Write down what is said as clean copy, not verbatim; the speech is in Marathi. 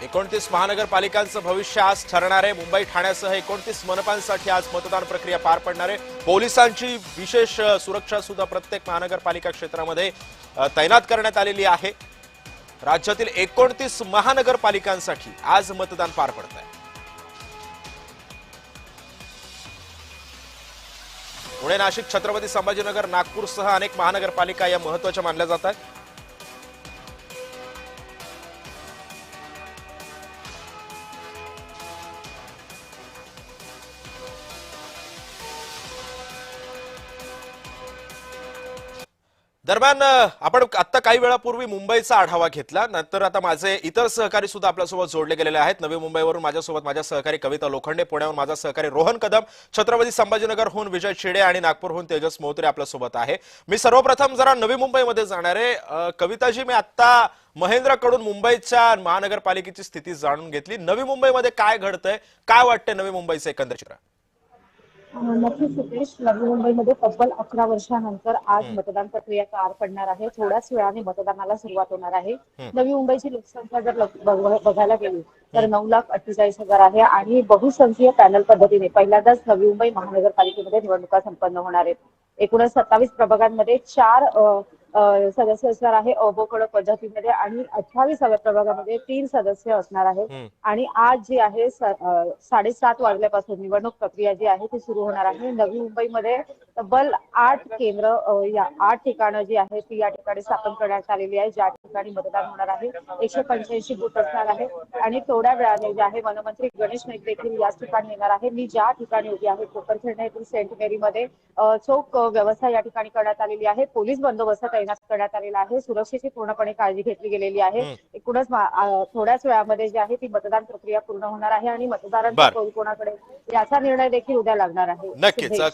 29 महानगरपालिकांचं भविष्य आज ठरणार आहे। मुंबई ठाण्यासह 29 मनपांसाठी आज मतदान प्रक्रिया पार पडणार आहे। पोलिसांची विशेष सुरक्षा सुद्धा प्रत्येक महानगरपालिका क्षेत्रामध्ये तैनात करण्यात आलेली आहे। राज्यातील 29 महानगरपालिकांसाठी आज मतदान पार पडत आहे। पुणे, नाशिक, छत्रपती संभाजीनगर, नागपूरसह अनेक महानगरपालिका या महत्त्वाच्या मानल्या जातात। दरम्यान आपण आता काही वेळापूर्वी मुंबईचा आढावा घेतला, नंतर आता माझे इतर सहकारी सुद्धा आपल्यासोबत जोडले गेलेले आहेत। नवी मुंबईवरून माझ्यासोबत माझ्या सहकारी कविता लोखंडे, पुण्याहून माझा सहकारी रोहन कदम, छत्रपती संभाजीनगरहून विजय शिडे आणि नागपूरहून तेजस मोहत्रे आपल्यासोबत आहे। मी सर्वप्रथम जरा नवी मुंबईमध्ये जाणार आहे। कविताजी, मी आता महेंद्रकडून मुंबईच्या महानगरपालिकेची स्थिती जाणून घेतली। नवी मुंबईमध्ये काय घडतंय, काय वाटतंय नवी मुंबईचं एकंदर चित्र? नक्कीच सुतेश, नवी मुंबईमध्ये तब्बल 11 वर्षानंतर आज मतदान प्रक्रिया पार पडणार आहे। थोड्याच वेळाने मतदानाला सुरुवात होणार आहे। नवी मुंबईची लोकसंख्या जर बघायला गेली तर 9,48,000 आहे आणि बहुसंख्यीय पॅनल पद्धतीने पहिल्यांदाच नवी मुंबई महानगरपालिकेमध्ये निवडणुका संपन्न होणार आहेत। एकूणच 27 प्रभागांमध्ये 4 सदस्य असणार आहे अबोकडक पद्धतीमध्ये आणि 28 प्रभागामध्ये 3 सदस्य असणार आहेत। आणि आज जी आहे 7:30 वाजल्यापासून निवडणूक प्रक्रिया जी आहे ती सुरू होणार आहे। नवी मुंबईमध्ये तब्बल 8 केंद्र, या 8 ठिकाणं जी आहेत ती या ठिकाणी स्थापन करण्यात आलेली आहे, ज्या ठिकाणी मतदान होणार आहे। 185 बूथ असणार आहे आणि थोड्या वेळाने जे आहे वनमंत्री गणेश नाईक देखील याच ठिकाणी येणार आहे। मी ज्या ठिकाणी उभी आहे कोपरखिंड येथील सेंट मेरीमध्ये चोख व्यवस्था या ठिकाणी करण्यात आलेली आहे। पोलीस बंदोबस्त तैनात करण्यात आलेला आहे। सुरक्षेची पूर्णपणे काळजी घेतली गेलेली आहे। एकूणच थोड्याच वेळामध्ये जी आहे ती मतदान प्रक्रिया पूर्ण होणार आहे आणि मतदारांचा कौल कोणाकडे याचा निर्णय देखील उद्या लागणार आहे। नक्कीच